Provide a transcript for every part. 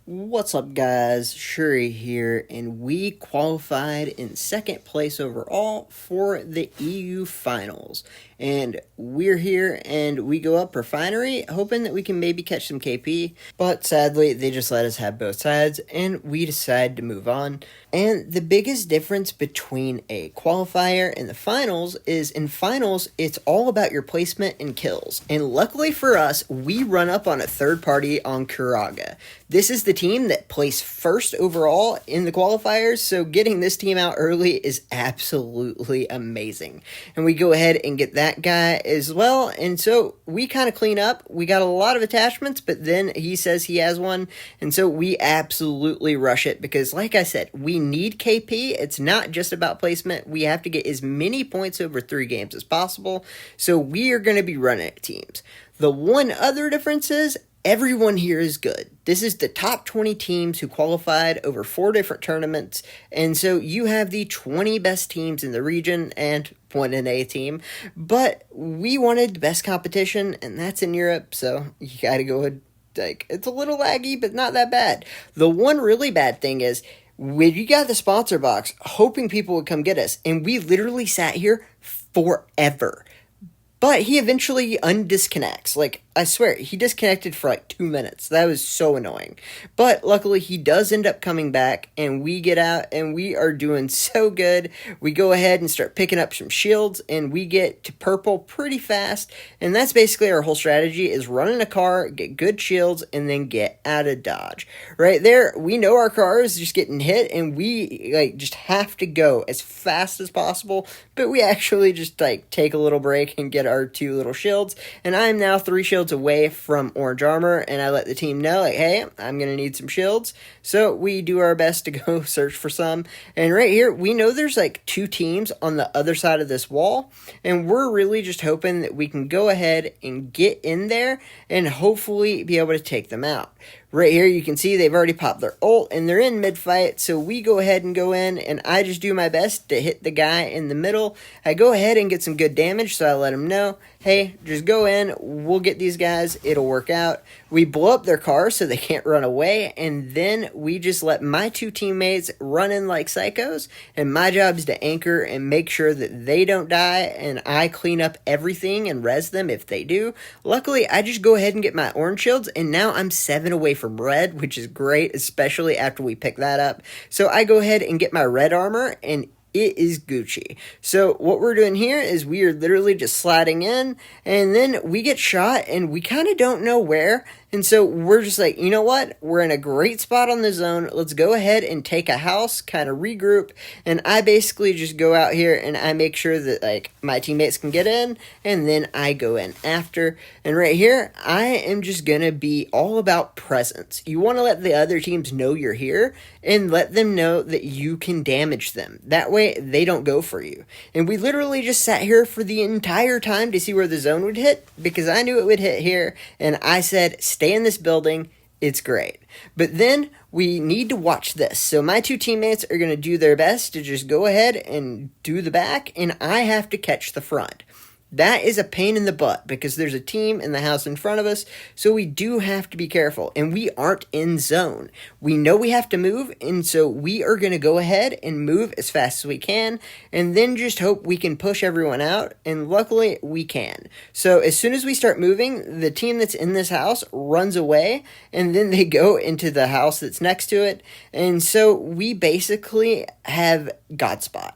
What's up, guys? Shouri here, and we qualified in second place overall for the EU finals. And we're here, and we go up Refinery, hoping that we can maybe catch some KP. But sadly, they just let us have both sides, and we decide to move on. And the biggest difference between a qualifier and the finals is in finals, it's all about your placement and kills. And luckily for us, we run up on a third party on Kuraga. This is the team that placed first overall in the qualifiers, so getting this team out early is absolutely amazing. And we go ahead and get that guy as well, and so we kind of clean up. We got a lot of attachments, but then he says he has one, and so we absolutely rush it because, like I said, we need KP. It's not just about placement. We have to get as many points over 3 games as possible, so we are going to be running at teams. The one other difference is everyone here is good. This is the top 20 teams who qualified over 4 different tournaments, and so you have the 20 best teams in the region and one NA team, but we wanted the best competition, and that's in Europe, so you gotta go with, it's a little laggy, but not that bad. The one really bad thing is, when you got the sponsor box, hoping people would come get us, and we literally sat here forever. But he eventually undisconnects. I swear, he disconnected for 2 minutes. That was so annoying. But luckily, he does end up coming back, and we get out, and we are doing so good. We go ahead and start picking up some shields, and we get to purple pretty fast. And that's basically our whole strategy, is run in a car, get good shields, and then get out of dodge. Right there, we know our car is just getting hit, and we just have to go as fast as possible. But we actually just take a little break and get our 2 little shields. And I'm now 3 shields away from orange armor, and I let the team know, hey, I'm gonna need some shields. So we do our best to go search for some, and right here we know there's 2 teams on the other side of this wall, and we're really just hoping that we can go ahead and get in there and hopefully be able to take them out. Right here you can see they've already popped their ult and they're in mid-fight, so we go ahead and go in, and I just do my best to hit the guy in the middle. I go ahead and get some good damage, so I let him know, hey, just go in, we'll get these guys, it'll work out. We blow up their car so they can't run away, and then we just let my 2 teammates run in like psychos, and my job is to anchor and make sure that they don't die, and I clean up everything and res them if they do. Luckily, I just go ahead and get my orange shields, and now I'm 7 away from red, which is great, especially after we pick that up. So I go ahead and get my red armor, and it is Gucci. So what we're doing here is we are literally just sliding in, and then we get shot, and we kind of don't know where. And so we're just you know what? We're in a great spot on the zone. Let's go ahead and take a house, kind of regroup. And I basically just go out here and I make sure that my teammates can get in, and then I go in after. And right here, I am just going to be all about presence. You want to let the other teams know you're here and let them know that you can damage them. That way they don't go for you. And we literally just sat here for the entire time to see where the zone would hit, because I knew it would hit here, and I said, stay in this building, it's great. But then we need to watch this. So my 2 teammates are going to do their best to just go ahead and do the back, and I have to catch the front. That is a pain in the butt because there's a team in the house in front of us, so we do have to be careful, and we aren't in zone. We know we have to move, and so we are going to go ahead and move as fast as we can, and then just hope we can push everyone out, and luckily we can. So as soon as we start moving, the team that's in this house runs away, and then they go into the house that's next to it, and so we basically have Godspot.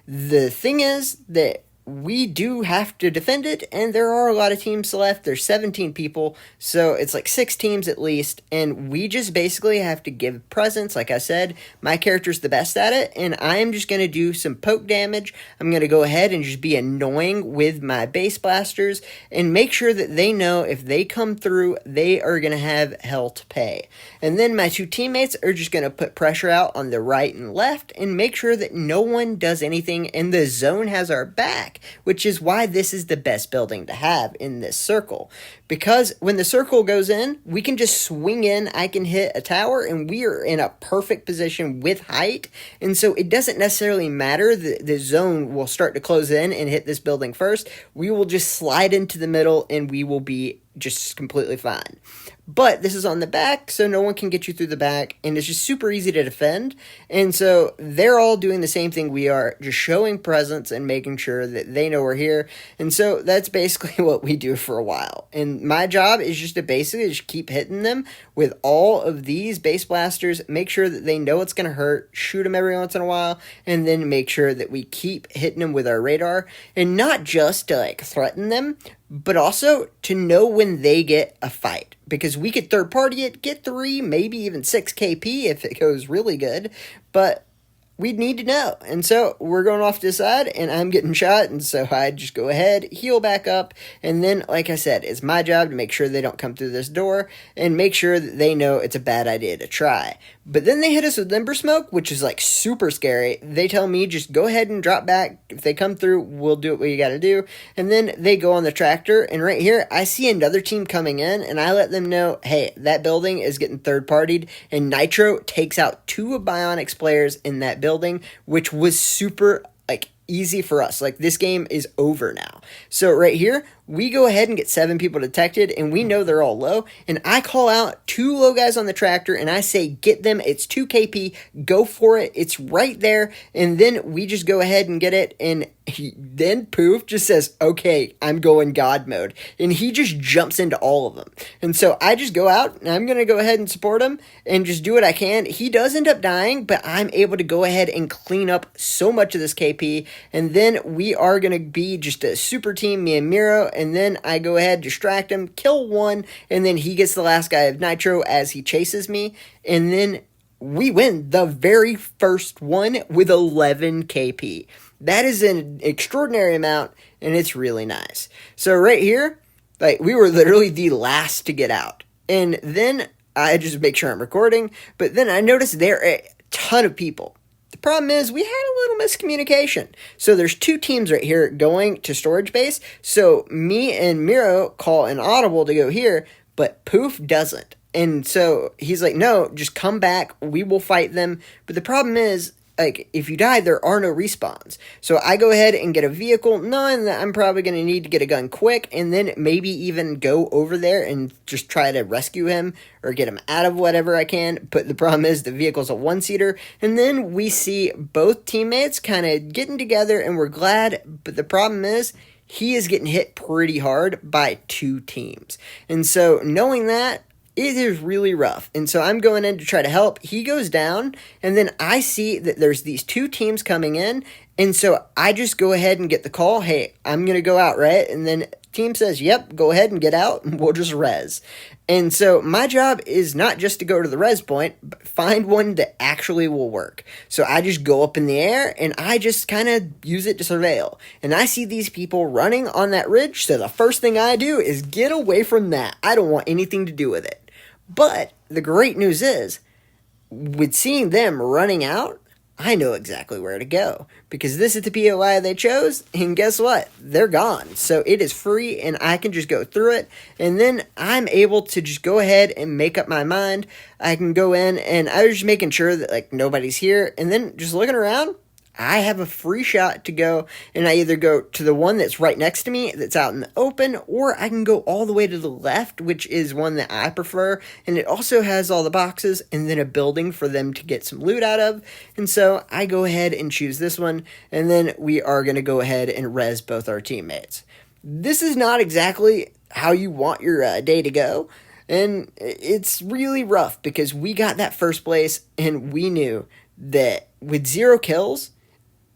The thing is that we do have to defend it, and there are a lot of teams left. There's 17 people, so it's 6 teams at least, and we just basically have to give presence. Like I said, my character's the best at it, and I'm just going to do some poke damage. I'm going to go ahead and just be annoying with my base blasters and make sure that they know if they come through, they are going to have hell to pay. And then my 2 teammates are just going to put pressure out on the right and left and make sure that no one does anything, and the zone has our back. Which is why this is the best building to have in this circle. Because when the circle goes in, we can just swing in, I can hit a tower, and we are in a perfect position with height. And so it doesn't necessarily matter that the zone will start to close in and hit this building first. We will just slide into the middle, and we will be just completely fine. but this is on the back, so no one can get you through the back, and it's just super easy to defend. And so they're all doing the same thing we are, just showing presence and making sure that they know we're here. And so that's basically what we do for a while. And my job is just to basically just keep hitting them with all of these base blasters, make sure that they know it's going to hurt, shoot them every once in a while, and then make sure that we keep hitting them with our radar, and not just to like threaten them, but also to know when they get a fight. Because we could third party it, get 3, maybe even 6 KP if it goes really good, but we'd need to know. And so we're going off to the side, and I'm getting shot, and so I just go ahead, heal back up, and then, like I said, it's my job to make sure they don't come through this door, and make sure that they know it's a bad idea to try. But then they hit us with Limber Smoke, which is like super scary. They tell me just go ahead and drop back. If they come through, we'll do what you gotta do. And then they go on the tractor, and right here, I see another team coming in, and I let them know, hey, that building is getting third-partied, and Nitro takes out 2 of Bionics players in that building, which was super, like, easy for us. Like, this game is over now. So right here, we go ahead and get 7 people detected, and we know they're all low, and I call out 2 low guys on the tractor, and I say, get them, it's 2 KP, go for it, it's right there, and then we just go ahead and get it, and then Poof just says, okay, I'm going God mode, and he just jumps into all of them. And so I just go out, and I'm going to go ahead and support him, and just do what I can. He does end up dying, but I'm able to go ahead and clean up so much of this KP, and then we are going to be just a super team, me and Miro, and then I go ahead, distract him, kill 1, and then he gets the last guy of Nitro as he chases me, and then we win the very first one with 11 KP. That is an extraordinary amount, and it's really nice. So right here, like, we were literally the last to get out. And then I just make sure I'm recording, but then I noticed there are a ton of people. The problem is we had a little miscommunication. So there's 2 teams right here going to storage base. So me and Miro call an audible to go here, but Poof doesn't. And so he's like, no, just come back. We will fight them. But the problem is, like, if you die, there are no respawns. So I go ahead and get a vehicle, knowing that I'm probably going to need to get a gun quick, and then maybe even go over there and just try to rescue him or get him out of whatever I can. But the problem is the vehicle's a 1-seater, and then we see both teammates kind of getting together, and we're glad. But the problem is he is getting hit pretty hard by 2 teams. And so knowing that, it is really rough. And so I'm going in to try to help. He goes down, and then I see that there's these 2 teams coming in, and so I just go ahead and get the call, hey, I'm going to go out, right? And then team says, yep, go ahead and get out, and we'll just res. And so my job is not just to go to the res point, but find one that actually will work. So I just go up in the air, and I just kind of use it to surveil. And I see these people running on that ridge, so the first thing I do is get away from that. I don't want anything to do with it. But the great news is, with seeing them running out, I know exactly where to go. Because this is the POI they chose, and guess what? They're gone. So it is free, and I can just go through it. And then I'm able to just go ahead and make up my mind. I can go in, and I was just making sure that, like, nobody's here. And then just looking around, I have a free shot to go, and I either go to the one that's right next to me that's out in the open, or I can go all the way to the left, which is one that I prefer, and it also has all the boxes and then a building for them to get some loot out of. And so I go ahead and choose this one, and then we are going to go ahead and res both our teammates. This is not exactly how you want your day to go, and it's really rough because we got that first place, and we knew that with 0 kills,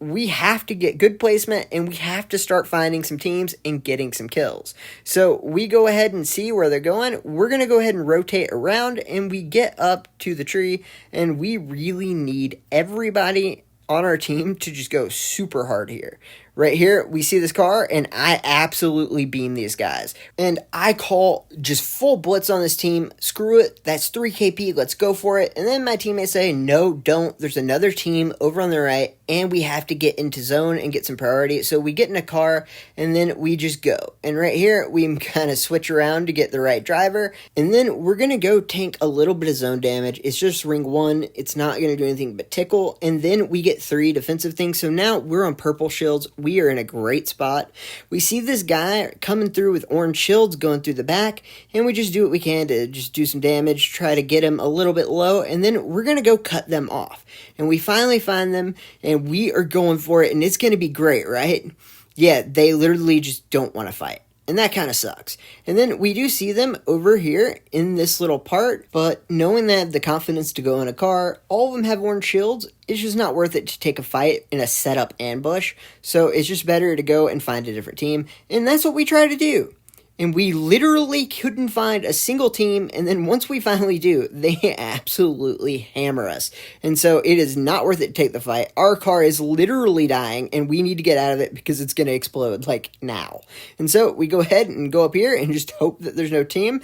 we have to get good placement, and we have to start finding some teams and getting some kills. So we go ahead and see where they're going. We're going to go ahead and rotate around, and we get up to the tree, and we really need everybody on our team to just go super hard here. Right here, we see this car, and I absolutely beam these guys. And I call just full blitz on this team. Screw it, that's 3 KP, let's go for it. And then my teammates say, no, don't. There's another team over on the right, and we have to get into zone and get some priority. So we get in a car, and then we just go. And right here, we kind of switch around to get the right driver. And then we're going to go tank a little bit of zone damage. It's just ring 1. It's not going to do anything but tickle. And then we get 3 defensive things. So now we're on purple shields. We are in a great spot. We see this guy coming through with orange shields going through the back, and we just do what we can to just do some damage, try to get him a little bit low, and then we're going to go cut them off. And we finally find them, and we are going for it, and it's going to be great, right? Yeah, they literally just don't want to fight. And that kind of sucks. And then we do see them over here in this little part, but knowing that the confidence to go in a car, all of them have orange shields, it's just not worth it to take a fight in a setup ambush. So it's just better to go and find a different team. And that's what we try to do. And we literally couldn't find a single team, and then once we finally do, they absolutely hammer us. And so it is not worth it to take the fight. Our car is literally dying, and we need to get out of it because it's going to explode, like, now. And so we go ahead and go up here and just hope that there's no team.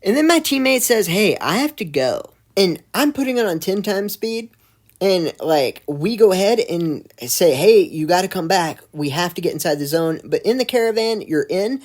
And then my teammate says, hey, I have to go. And I'm putting it on 10 times speed. And, like, we go ahead and say, hey, you got to come back. We have to get inside the zone. But in the caravan, you're in.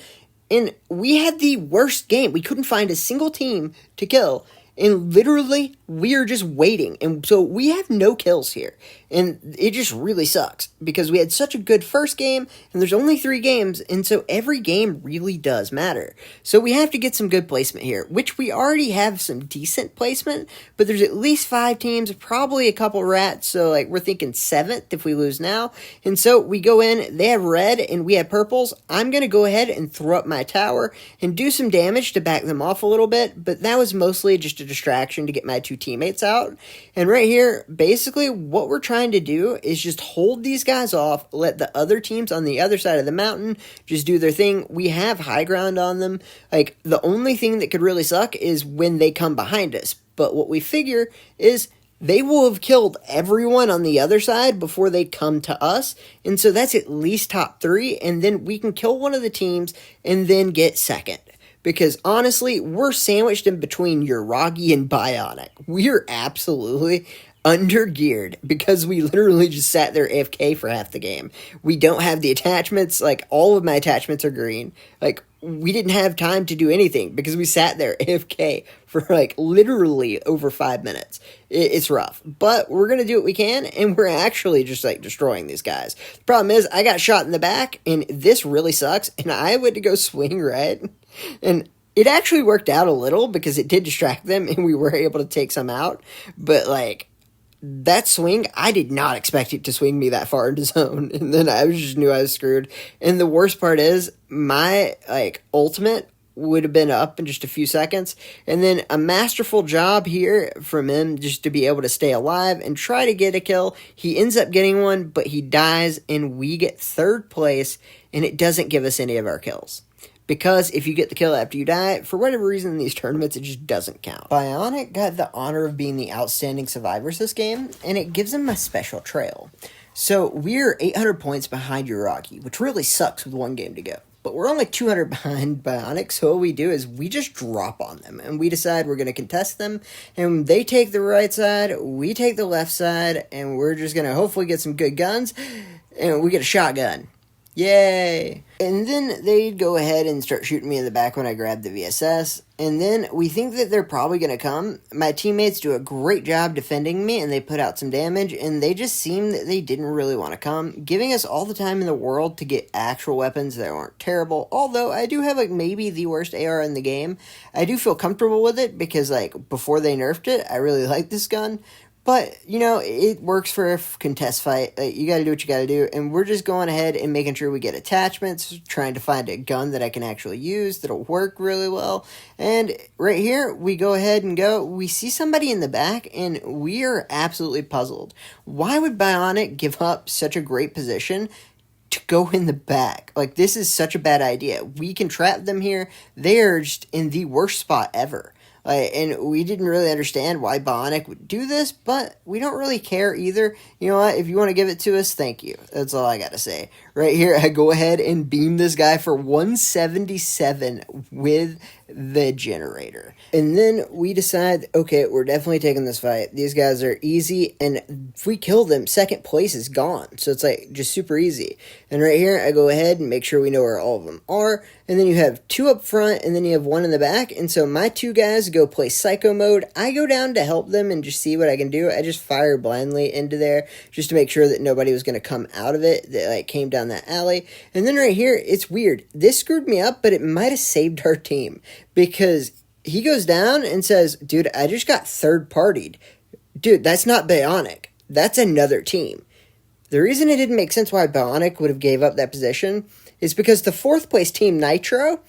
And we had the worst game. We couldn't find a single team to kill. And literally, we are just waiting. And so we have no kills here. And it just really sucks. Because we had such a good first game. And there's only 3 games. And so every game really does matter. So we have to get some good placement here. Which we already have some decent placement. But there's at least 5 teams. Probably a couple rats. So like we're thinking 7th if we lose now. And so we go in. They have red and we have purples. I'm going to go ahead and throw up my tower. And do some damage to back them off a little bit. But that was mostly just a distraction to get my 2 teammates out. And right here, basically what we're trying to do is just hold these guys off, let the other teams on the other side of the mountain just do their thing. We have high ground on them. Like, the only thing that could really suck is when they come behind us. But what we figure is they will have killed everyone on the other side before they come to us. And so that's at least top 3. And then we can kill one of the teams and then get second. Because honestly, we're sandwiched in between Uragi and Bionic. We're absolutely under-geared because we literally just sat there AFK for half the game. We don't have the attachments. Like, all of my attachments are green. Like, we didn't have time to do anything because we sat there AFK for, like, literally over 5 minutes. It's rough. But we're going to do what we can, and we're actually just, like, destroying these guys. The problem is, I got shot in the back, and this really sucks, and I went to go swing right. And it actually worked out a little because it did distract them and we were able to take some out. But, like, that swing, I did not expect it to swing me that far into zone. And then I just knew I was screwed. And the worst part is, my, like, ultimate would have been up in just a few seconds. And then a masterful job here from him just to be able to stay alive and try to get a kill. He ends up getting one, but he dies and we get 3rd place and it doesn't give us any of our kills. Because if you get the kill after you die, for whatever reason in these tournaments, it just doesn't count. Bionic got the honor of being the outstanding survivors this game, and it gives him a special trail. So we're 800 points behind Uragi, which really sucks with 1 game to go. But we're only 200 behind Bionic, so what we do is we just drop on them, and we decide we're going to contest them, and they take the right side, we take the left side, and we're just going to hopefully get some good guns, and we get a shotgun. Yay! And then they'd go ahead and start shooting me in the back when I grab the VSS. And then we think that they're probably going to come. My teammates do a great job defending me, and they put out some damage. And they just seem that they didn't really want to come, giving us all the time in the world to get actual weapons that aren't terrible. Although I do have, like, maybe the worst AR in the game. I do feel comfortable with it because, like, before they nerfed it, I really like this gun. But, you know, it works for a contest fight. You gotta do what you gotta do. And we're just going ahead and making sure we get attachments, trying to find a gun that I can actually use that'll work really well. And right here, we go ahead and go. We see somebody in the back, and we are absolutely puzzled. Why would Bionic give up such a great position to go in the back? Like, this is such a bad idea. We can trap them here. They are just in the worst spot ever. And we didn't really understand why Bionic would do this, but we don't really care either. You know what? If you want to give it to us, thank you. That's all I got to say. Right here, I go ahead and beam this guy for 177 with the generator. And then we decide, okay, we're definitely taking this fight. These guys are easy, and if we kill them, 2nd place is gone. So it's like just super easy. And right here, I go ahead and make sure we know where all of them are. And then you have 2 up front, and then you have 1 in the back. And so my 2 guys go play psycho mode. I go down to help them and just see what I can do. I just fire blindly into there just to make sure that nobody was going to come out of it that, like, came down down that alley. And then right here, it's weird. This screwed me up, but it might have saved our team because he goes down and says, dude, I just got third-partied. Dude, that's not Bionic. That's another team. The reason it didn't make sense why Bionic would have gave up that position is because the fourth place team, Nitro,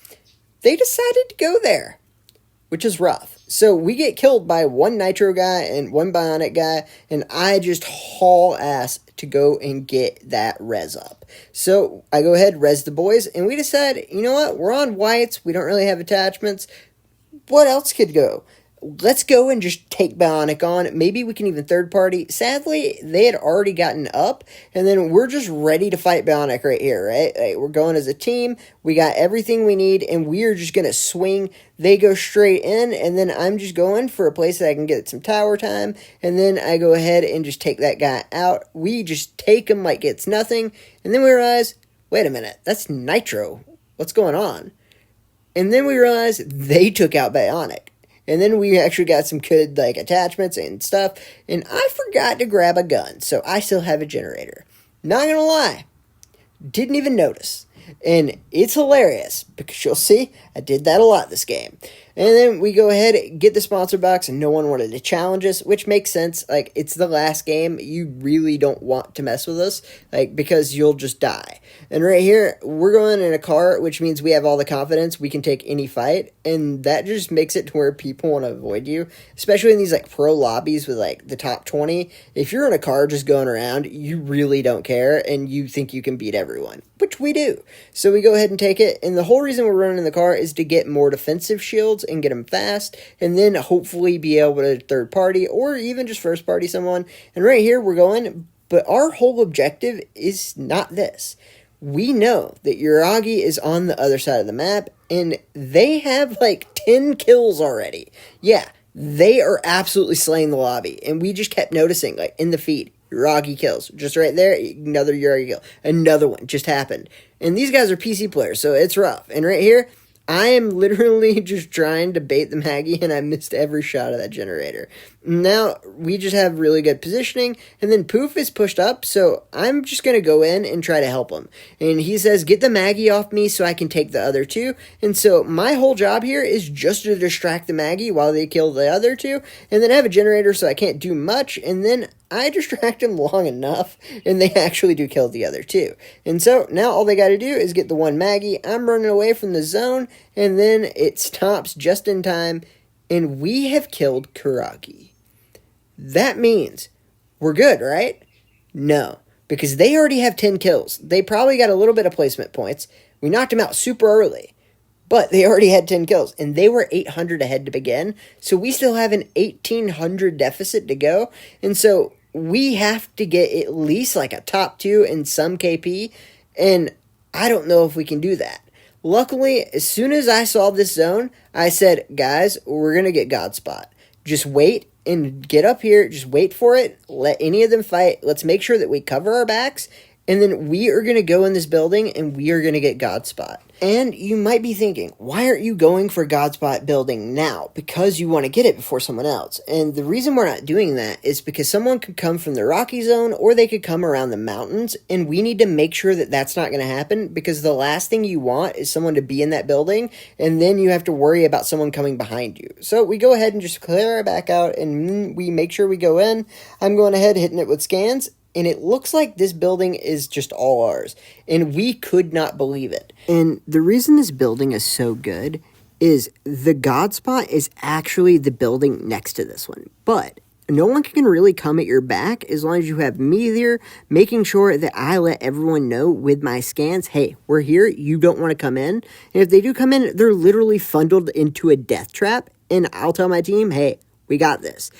they decided to go there, which is rough. So we get killed by one Nitro guy and one Bionic guy, and I just haul ass to go and get that res up. So I go ahead, res the boys, and we decide, you know what, we're on whites, we don't really have attachments. What else could go? Let's go and just take Bionic on. Maybe we can even third party. Sadly, they had already gotten up, and then we're just ready to fight Bionic right here, right? Like, we're going as a team. We got everything we need, and we're just going to swing. They go straight in, and then I'm just going for a place that I can get some tower time, and then I go ahead and just take that guy out. We just take him like it's nothing, and then we realize, wait a minute, that's Nitro. What's going on? And then we realize they took out Bionic. And then we actually got some good, like, attachments and stuff. And I forgot to grab a gun, so I still have a generator. Not gonna lie, didn't even notice. And it's hilarious, because you'll see, I did that a lot this game. And then we go ahead, get the sponsor box, and no one wanted to challenge us, which makes sense. Like, it's the last game. You really don't want to mess with us, like, because you'll just die. And right here, we're going in a car, which means we have all the confidence. We can take any fight, and that just makes it to where people want to avoid you, especially in these, like, pro lobbies with, like, the top 20. If you're in a car just going around, you really don't care, and you think you can beat everyone, which we do. So we go ahead and take it, and the whole reason we're running the car is to get more defensive shields and get them fast, and then hopefully be able to third party or even just first party someone. And right here we're going, but our whole objective is not this. We know that Uragi is on the other side of the map, and they have like 10 kills already. Yeah, they are absolutely slaying the lobby, and we just kept noticing, like, in the feed, Uragi kills. Just right there, another Uragi kill. Another one just happened. And these guys are PC players, so it's rough. And right here, I am literally just trying to bait the Maggie, and I missed every shot of that generator. Now, we just have really good positioning, and then Poof is pushed up, so I'm just going to go in and try to help him. And he says, get the Maggie off me so I can take the other two. And so my whole job here is just to distract the Maggie while they kill the other two, and then I have a generator so I can't do much, and then I distract them long enough, and they actually do kill the other two. And so now all they got to do is get the one Maggie. I'm running away from the zone, and then it stops just in time, and we have killed Kuragi. That means we're good, right? No, because they already have 10 kills. They probably got a little bit of placement points. We knocked them out super early, but they already had 10 kills, and they were 800 ahead to begin, so we still have an 1,800 deficit to go, and so we have to get at least like a top 2 in some KP, and I don't know if we can do that. Luckily, as soon as I saw this zone, I said, guys, we're going to get Godspot. Just wait and get up here. Just wait for it. Let any of them fight. Let's make sure that we cover our backs, and then we are going to go in this building, and we are going to get Godspot. And you might be thinking, why aren't you going for Godspot building now? Because you want to get it before someone else. And the reason we're not doing that is because someone could come from the Rocky Zone, or they could come around the mountains, and we need to make sure that that's not going to happen, because the last thing you want is someone to be in that building, and then you have to worry about someone coming behind you. So we go ahead and just clear our back out, and we make sure we go in. I'm going ahead, hitting it with scans, and it looks like this building is just all ours. And we could not believe it. And the reason this building is so good is the Godspot is actually the building next to this one. But no one can really come at your back as long as you have me there, making sure that I let everyone know with my scans, hey, we're here, you don't want to come in. And if they do come in, they're literally funneled into a death trap. And I'll tell my team, hey, we got this.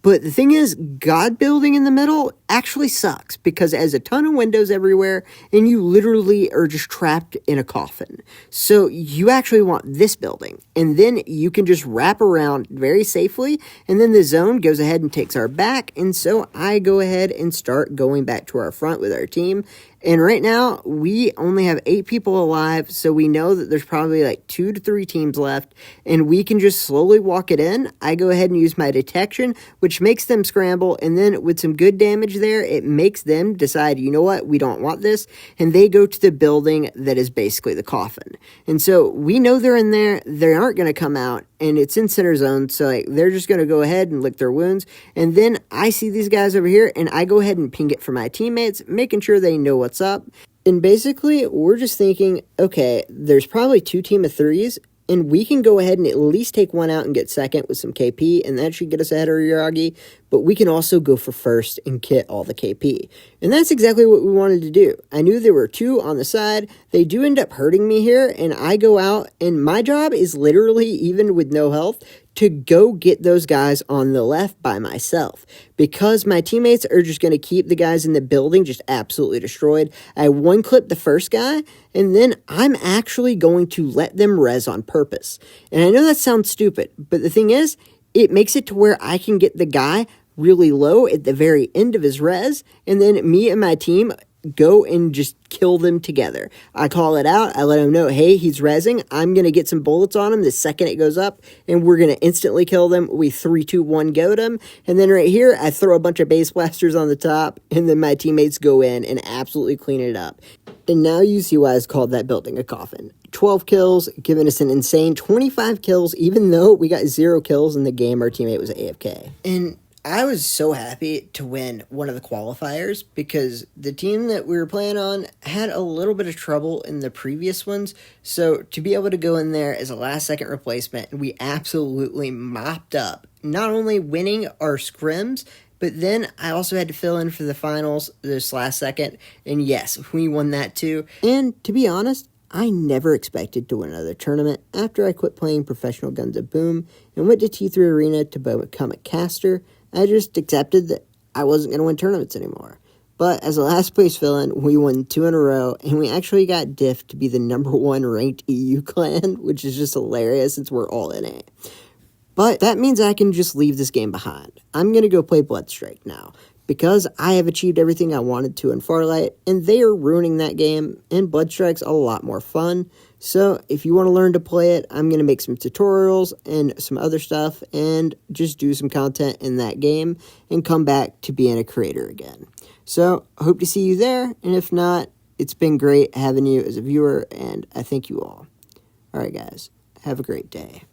But the thing is, God building in the middle actually sucks because it has a ton of windows everywhere and you literally are just trapped in a coffin. So you actually want this building, and then you can just wrap around very safely, and then the zone goes ahead and takes our back. And so I go ahead and start going back to our front with our team, And right now, we only have 8 people alive, so we know that there's probably like 2 to 3 teams left, and we can just slowly walk it in. I go ahead and use my detection, which makes them scramble, and then with some good damage there, it makes them decide, you know what, we don't want this, and they go to the building that is basically the coffin. And so we know they're in there, they aren't going to come out, and it's in center zone, so like they're just going to go ahead and lick their wounds. And then I see these guys over here, and I go ahead and ping it for my teammates, making sure they know what's up. And basically, we're just thinking, okay, there's probably 2 team of 3s, and we can go ahead and at least take one out and get second with some KP, and that should get us ahead of Yagi. But we can also go for first and get all the KP. And that's exactly what we wanted to do. I knew there were 2 on the side. They do end up hurting me here, and I go out, and my job is literally, even with no health, to go get those guys on the left by myself. Because my teammates are just going to keep the guys in the building just absolutely destroyed. I one-clip the first guy, and then I'm actually going to let them res on purpose. And I know that sounds stupid, but the thing is, it makes it to where I can get the guy really low at the very end of his res, and then me and my team go and just kill them together. I call it out. I let him know, hey, he's rezzing. I'm going to get some bullets on him the second it goes up, and we're going to instantly kill them. We 3-2-1 goat them. And then right here, I throw a bunch of base blasters on the top, and then my teammates go in and absolutely clean it up. And now you see why it's called that building a coffin. 12 kills, giving us an insane 25 kills, even though we got 0 kills in the game. Our teammate was AFK. And I was so happy to win one of the qualifiers because the team that we were playing on had a little bit of trouble in the previous ones. So to be able to go in there as a last-second replacement, we absolutely mopped up, not only winning our scrims, but then I also had to fill in for the finals this last second. And yes, we won that too. And to be honest, I never expected to win another tournament after I quit playing professional Guns of Boom and went to T3 Arena to become a caster. I just accepted that I wasn't going to win tournaments anymore. But as a last place fill-in, we won 2 in a row, and we actually got diffed to be the #1 ranked EU clan, which is just hilarious since we're all in it. But that means I can just leave this game behind. I'm going to go play Bloodstrike now, because I have achieved everything I wanted to in Farlight, and they are ruining that game, and Bloodstrike's a lot more fun. So if you want to learn to play it, I'm going to make some tutorials and some other stuff, and just do some content in that game, and come back to being a creator again. So I hope to see you there, and if not, it's been great having you as a viewer, and I thank you all. Alright guys, have a great day.